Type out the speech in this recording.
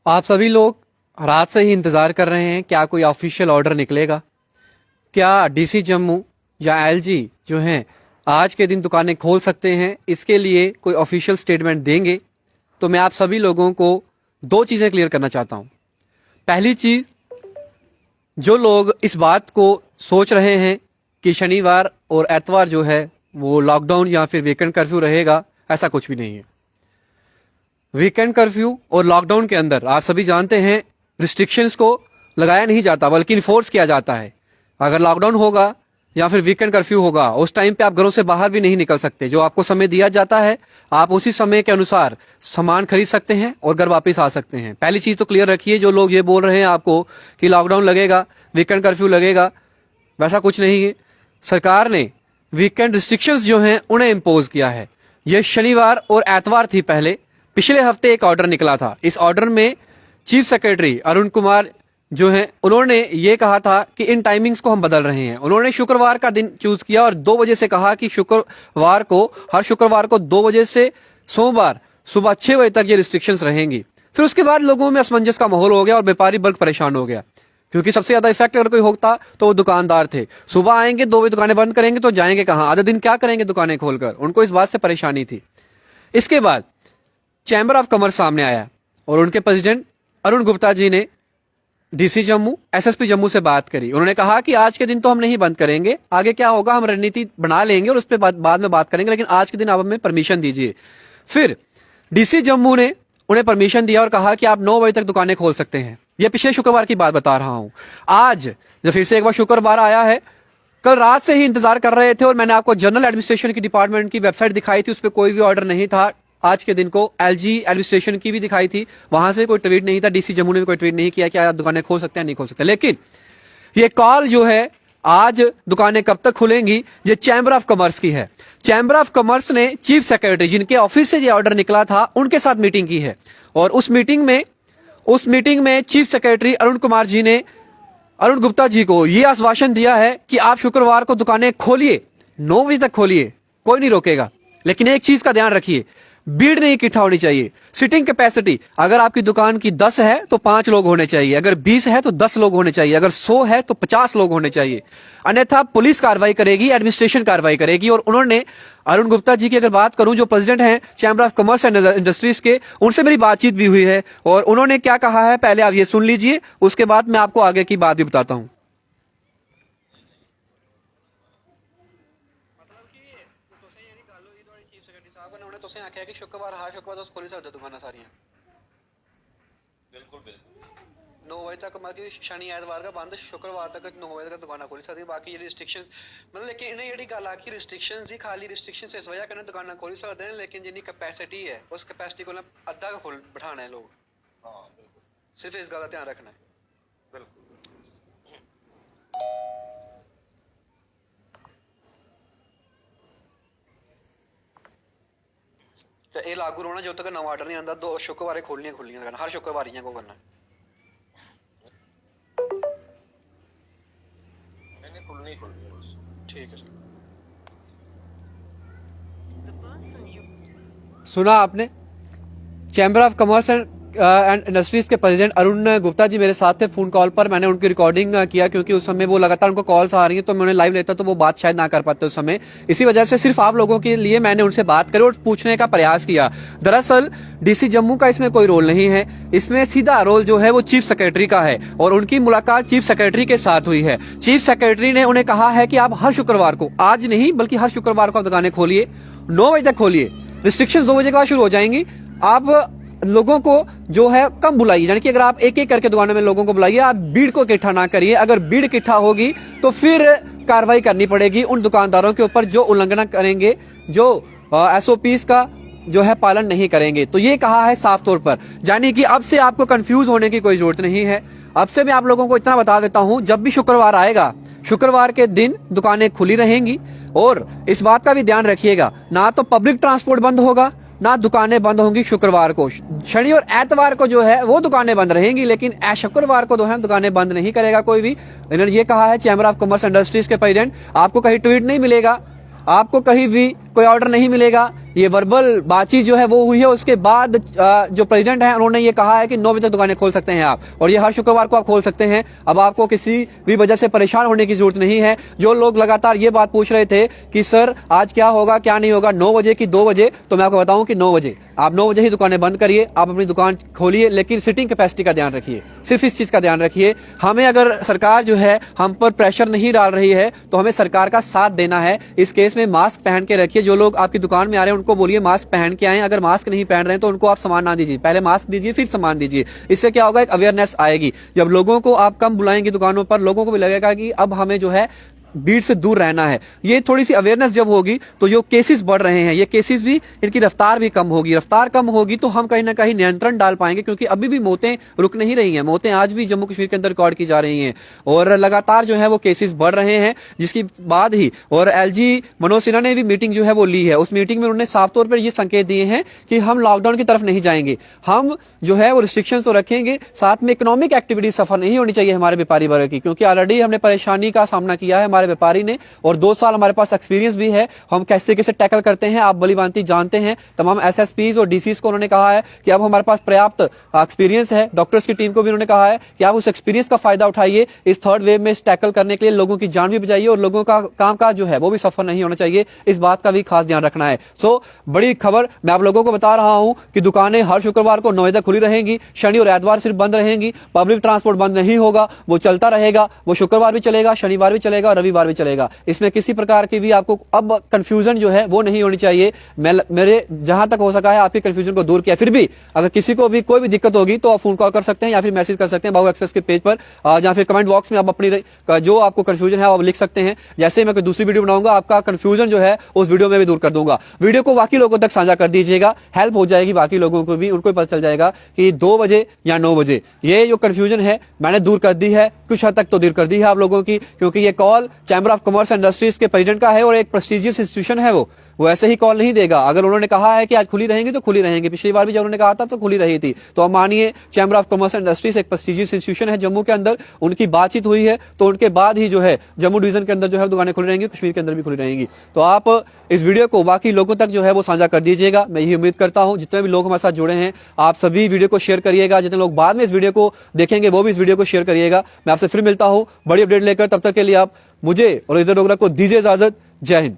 आप सभी लोग रात से ही इंतज़ार कर रहे हैं क्या कोई ऑफिशियल ऑर्डर निकलेगा। क्या डीसी जम्मू या एलजी जो हैं आज के दिन दुकानें खोल सकते हैं, इसके लिए कोई ऑफिशियल स्टेटमेंट देंगे। तो मैं आप सभी लोगों को दो चीज़ें क्लियर करना चाहता हूं। पहली चीज़, जो लोग इस बात को सोच रहे हैं कि शनिवार और एतवार जो है वो लॉकडाउन या फिर वीकेंड कर्फ्यू रहेगा, ऐसा कुछ भी नहीं है। वीकेंड कर्फ्यू और लॉकडाउन के अंदर आप सभी जानते हैं रिस्ट्रिक्शंस को लगाया नहीं जाता बल्कि इन्फोर्स किया जाता है। अगर लॉकडाउन होगा या फिर वीकेंड कर्फ्यू होगा, उस टाइम पे आप घरों से बाहर भी नहीं निकल सकते। जो आपको समय दिया जाता है आप उसी समय के अनुसार सामान खरीद सकते हैं और घर वापस आ सकते हैं। पहली चीज तो क्लियर रखिए, जो लोग ये बोल रहे हैं आपको कि लॉकडाउन लगेगा, वीकेंड कर्फ्यू लगेगा, वैसा कुछ नहीं है। सरकार ने वीकेंड रिस्ट्रिक्शंस जो हैं उन्हें इम्पोज किया है। यह शनिवार और एतवार थी। पहले पिछले हफ्ते एक ऑर्डर निकला था। इस ऑर्डर में चीफ सेक्रेटरी अरुण कुमार जो हैं उन्होंने ये कहा था कि इन टाइमिंग्स को हम बदल रहे हैं। उन्होंने शुक्रवार का दिन चूज किया और 2 बजे से कहा कि हर शुक्रवार को 2 बजे से सोमवार सुबह 6 बजे तक ये रिस्ट्रिक्शंस रहेंगी। फिर उसके बाद लोगों में असमंजस का माहौल हो गया और व्यापारी वर्ग परेशान हो गया, क्योंकि सबसे ज्यादा इफेक्ट अगर कोई होता तो वो दुकानदार थे। सुबह आएंगे, 2 बजे दुकानें बंद करेंगे तो जाएंगे कहां, आधे दिन क्या करेंगे दुकानें खोलकर। उनको इस बात से परेशानी थी। इसके बाद चैम्बर ऑफ कॉमर्स सामने आया और उनके प्रेसिडेंट अरुण गुप्ता जी ने डीसी जम्मू, एसएसपी जम्मू से बात करी। उन्होंने कहा कि आज के दिन तो हम नहीं बंद करेंगे, आगे क्या होगा हम रणनीति बना लेंगे और उस पर बाद में बात करेंगे, लेकिन आज के दिन आप हमें परमिशन दीजिए। फिर डीसी जम्मू ने उन्हें परमिशन दिया और कहा कि आप 9 बजे तक दुकानें खोल सकते हैं। यह पिछले शुक्रवार की बात बता रहा हूं। आज जब फिर से एक बार शुक्रवार आया है, कल रात से ही इंतजार कर रहे थे और मैंने आपको जनरल एडमिनिस्ट्रेशन की डिपार्टमेंट की वेबसाइट दिखाई थी, उस पर कोई भी ऑर्डर नहीं था। आज के दिन को एलजी एडमिनिस्ट्रेशन की भी दिखाई थी, वहां से कोई ट्वीट नहीं था। डीसी जम्मू ने भी कोई ट्वीट नहीं किया कि आप दुकानें खोल सकते हैं नहीं खोल सकते। लेकिन ये कॉल जो है आज दुकानें कब तक खुलेंगी, ये चैम्बर ऑफ कॉमर्स की है। चैम्बर ऑफ कॉमर्स ने चीफ सेक्रेटरी, जिनके ऑफिस से ये ऑर्डर निकला था, उनके साथ मीटिंग की है और उस मीटिंग में चीफ सेक्रेटरी अरुण कुमार जी ने अरुण गुप्ता जी को यह आश्वासन दिया है कि आप शुक्रवार को दुकानें खोलिए, 9 बजे तक खोलिए, कोई नहीं रोकेगा। लेकिन एक चीज का ध्यान रखिए, भीड़ नहीं इकट्ठा होनी चाहिए। सिटिंग कैपेसिटी, अगर आपकी दुकान की 10 है तो 5 लोग होने चाहिए, अगर 20 है तो 10 लोग होने चाहिए, अगर 100 है तो 50 लोग होने चाहिए, अन्यथा पुलिस कार्रवाई करेगी, एडमिनिस्ट्रेशन कार्रवाई करेगी। और उन्होंने अरुण गुप्ता जी की अगर बात करूं, जो प्रेसिडेंट हैं chamber of commerce and industries के, उनसे मेरी बातचीत भी हुई है और उन्होंने क्या कहा है पहले आप ये सुन लीजिए, उसके बाद मैं आपको आगे की बात भी बताता हूं। आख्या कि शुक्रवार तुस खोली सकदे दुकानां सारियां बिल्कुल 9 बजे तक, मतलब शनि ऐतवार का बंद, शुक्रवार तक 9 बजे तक दुकानां खोली सकदी। बाकी ये रिस्ट्रिक्शन मतलब, लेकिन इन्हें जेह्ड़ी गल आखी रिस्ट्रिक्शंस ही, खाली रिस्ट्रिक्शंस इस वजह कन्नै दुकानां खोली सकदे ने, लेकिन जिन्नी कैपेसिटी है उस कैपेसिटी कोला अद्धा खोल बिठाना है लोग। हां बिल्कुल, सिर्फ इस गल दा ध्यान रखना है। बिल्कुल तो ये लागू रौह्ना जब तक नवा ऑर्डर नहीं आंदा। 2 शुक्रवारें खोलनियां दुकान, हर शुक्रवार इ'यां को करना। नहीं खुलनी बस, ठीक है सर। सुना आपने, chamber of commerce and industries के प्रेसिडेंट अरुण गुप्ता जी मेरे साथ थे फोन कॉल पर। मैंने उनकी रिकॉर्डिंग किया क्योंकि उस समय वो लगातार उनको कॉल्स आ रही हैं, तो मैं उन्हें लाइव लेता तो वो बात शायद ना कर पाते उस समय। इसी वजह से सिर्फ आप लोगों के लिए मैंने उनसे बात करी और पूछने का प्रयास किया। दरअसल डीसी जम्मू का इसमें कोई रोल नहीं है, इसमें सीधा रोल जो है वो चीफ सेक्रेटरी का है और उनकी मुलाकात चीफ सेक्रेटरी के साथ हुई है। चीफ सेक्रेटरी ने उन्हें कहा है कि आप हर शुक्रवार को, आज नहीं बल्कि हर शुक्रवार को आप दुकानें खोलिए, 9 बजे तक खोलिए। रिस्ट्रिक्शंस 2 बजे के बाद शुरू हो जाएंगी। आप लोगों को जो है कम बुलाइए, यानी कि अगर आप एक एक करके दुकानों में लोगों को बुलाइए, आप भीड़ को इकट्ठा ना करिए। अगर भीड़ इकट्ठा होगी तो फिर कार्रवाई करनी पड़ेगी उन दुकानदारों के ऊपर जो उल्लंघन करेंगे, जो एसओपीज का जो है पालन नहीं करेंगे। तो ये कहा है साफ तौर पर, यानी कि अब से आपको कंफ्यूज होने की कोई जरूरत नहीं है। अब से मैं आप लोगों को इतना बता देता हूं, जब भी शुक्रवार आएगा, शुक्रवार के दिन दुकानें खुली रहेंगी। और इस बात का भी ध्यान रखिएगा, ना तो पब्लिक ट्रांसपोर्ट बंद होगा, ना दुकानें बंद होंगी शुक्रवार को। शनि और एतवार को जो है वो दुकानें बंद रहेंगी, लेकिन शुक्रवार को जो है दुकानें बंद नहीं करेगा कोई भी। इन्होंने ये कहा है चैम्बर ऑफ कॉमर्स इंडस्ट्रीज के प्रेसिडेंट। आपको कहीं ट्वीट नहीं मिलेगा, आपको कहीं भी कोई ऑर्डर नहीं मिलेगा ये वर्बल बातचीत जो है वो हुई है। उसके बाद जो प्रेसिडेंट है उन्होंने ये कहा है कि 9 बजे तक दुकानें खोल सकते हैं आप, और ये हर शुक्रवार को आप खोल सकते हैं। अब आपको किसी भी वजह से परेशान होने की जरूरत नहीं है। जो लोग लगातार ये बात पूछ रहे थे कि सर आज क्या होगा क्या नहीं होगा, 9 बजे की 2 बजे, तो मैं आपको बताऊं कि 9 बजे आप 9 बजे ही दुकानें बंद करिए, आप अपनी दुकान खोलिए, लेकिन सिटिंग कैपेसिटी का ध्यान रखिए। सिर्फ इस चीज का ध्यान रखिए, हमें अगर सरकार जो है हम पर प्रेशर नहीं डाल रही है तो हमें सरकार का साथ देना है। इस केस में मास्क पहन के रखिए। जो लोग आपकी दुकान में आ रहे हैं उनको बोलिए मास्क पहन के आए। अगर मास्क नहीं पहन रहे हैं तो उनको आप सामान ना दीजिए, पहले मास्क दीजिए फिर सामान दीजिए। इससे क्या होगा, एक अवेयरनेस आएगी। जब लोगों को आप कम बुलाएंगे दुकानों पर, लोगों को भी लगेगा कि अब हमें जो है भीड़ से दूर रहना है। ये थोड़ी सी अवेयरनेस जब होगी तो जो केसेस बढ़ रहे हैं, ये केसेस भी, इनकी रफ्तार भी कम होगी। रफ्तार कम होगी तो हम कहीं ना कहीं नियंत्रण डाल पाएंगे, क्योंकि अभी भी मौतें रुक नहीं रही हैं। मौतें आज भी जम्मू कश्मीर के अंदर रिकॉर्ड की जा रही हैं और लगातार जो है वो केसेस बढ़ रहे हैं। जिसकी बाद ही और एलजी मनोज सिन्हा ने भी मीटिंग जो है वो ली है। उस मीटिंग में उन्होंने साफ तौर पर ये संकेत दिए हैं कि हम लॉकडाउन की तरफ नहीं जाएंगे, हम जो है वो रिस्ट्रिक्शंस तो रखेंगे, साथ में इकोनॉमिक एक्टिविटी सफर नहीं होनी चाहिए हमारे व्यापारी वर्ग की, क्योंकि ऑलरेडी हमने परेशानी का सामना किया है हमारे व्यापारी ने, और 2 साल हमारे पास एक्सपीरियंस भी है। हम कैसे कैसे टैकल करते हैं आप भली भांति जानते हैं। तमाम एसएसपीज और डीसीज को उन्होंने कहा है कि अब हमारे पास पर्याप्त एक्सपीरियंस है। डॉक्टर्स की टीम को भी उन्होंने कहा है कि आप उस एक्सपीरियंस का फायदा उठाइए, इस थर्ड वेव में टैकल करने के लिए लोगों की जान भी बचाइए और लोगों का काम काज जो है वो भी सफर नहीं होना चाहिए। इस बात का भी खास ध्यान रखना है। सो बड़ी खबर मैं आप लोगों को बता रहा हूं कि दुकानें हर शुक्रवार को 9 बजे तक खुली रहेंगी, शनि और एतवार सिर्फ बंद रहेंगी। पब्लिक ट्रांसपोर्ट बंद नहीं होगा, वो चलता रहेगा। वो शुक्रवार भी चलेगा, शनिवार भी चलेगा और रविवार भी चलेगा। इसमें किसी प्रकार की भी आपको अब कंफ्यूजन जो है वो नहीं होनी चाहिए। मेरे जहां तक हो सका है आपके कंफ्यूजन को दूर किया। फिर भी अगर किसी को भी कोई भी दिक्कत होगी तो आप फोन कॉल कर सकते हैं या फिर मैसेज कर सकते हैं बाबू एक्सप्रेस के पेज पर, या फिर कमेंट बॉक्स में आप अपनी जो आपको कंफ्यूजन है आप लिख सकते हैं। जैसे मैं कोई दूसरी वीडियो बनाऊंगा आपका कंफ्यूजन जो है उस वीडियो में भी दूर कर दूंगा। वीडियो को बाकी लोगों तक साझा कर दीजिएगा, हेल्प हो जाएगी बाकी लोगों को भी, उनको भी पता चल जाएगा कि 2 बजे या 9 बजे ये जो कंफ्यूजन है मैंने दूर कर दी है, कुछ हद तक तो दूर कर दी है आप लोगों की, क्योंकि ये call chamber of commerce industries के प्रेसिडेंट का है और एक प्रेस्टिजियस इंस्टीट्यूशन है। वो ऐसे ही कॉल नहीं देगा। अगर उन्होंने कहा है कि आज खुली रहेंगी तो खुली रहेंगी, पिछली बार भी जब उन्होंने कहा था तो खुली रही थी। तो अब मानिए चैम्बर ऑफ कॉमर्स इंडस्ट्रीज एक प्रेस्टिजियस इंस्टीट्यूशन है जम्मू के अंदर, उनकी बातचीत हुई है तो उनके बाद ही जो है जम्मू डिवीजन के अंदर जो है दुकानें खुली रहेंगी, कश्मीर के अंदर भी खुली रहेंगी। तो आप इस वीडियो को बाकी लोगों तक जो है वो साझा कर दीजिएगा। मैं यही उम्मीद करता हूं जितने भी लोग हमारे साथ जुड़े हैं आप सभी वीडियो को शेयर करिएगा। जितने लोग बाद में इस वीडियो को देखेंगे वो भी इस वीडियो को शेयर करिएगा। मैं आपसे फिर मिलता हूं बड़ी अपडेट लेकर, तब तक के लिए आप मुझे और इधर डोगरा को दीजिए इजाजत। जय हिंद।